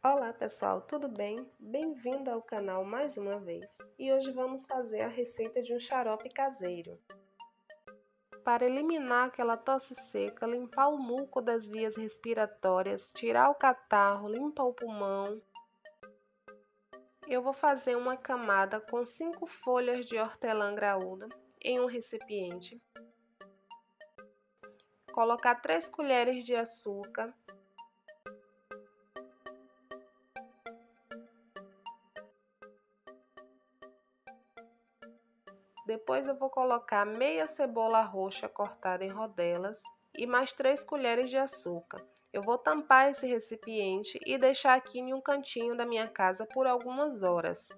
Olá pessoal, tudo bem? Bem-vindo ao canal mais uma vez e hoje vamos fazer a receita de um xarope caseiro. Para eliminar aquela tosse seca, limpar o muco das vias respiratórias, tirar o catarro, limpar o pulmão, eu vou fazer uma camada com 5 folhas de hortelã graúda em um recipiente, colocar 3 colheres de açúcar, depois eu vou colocar meia cebola roxa cortada em rodelas e mais 3 colheres de açúcar. Eu vou tampar esse recipiente e deixar aqui em um cantinho da minha casa por algumas horas.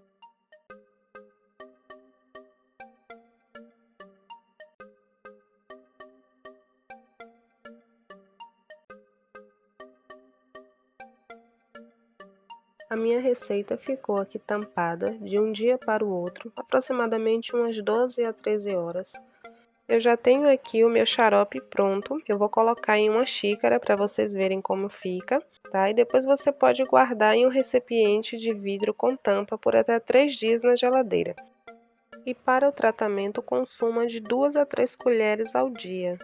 A minha receita ficou aqui tampada de um dia para o outro, aproximadamente umas 12 a 13 horas. Eu já tenho aqui o meu xarope pronto, eu vou colocar em uma xícara para vocês verem como fica, tá? E depois você pode guardar em um recipiente de vidro com tampa por até 3 dias na geladeira. E para o tratamento, consuma de 2 a 3 colheres ao dia.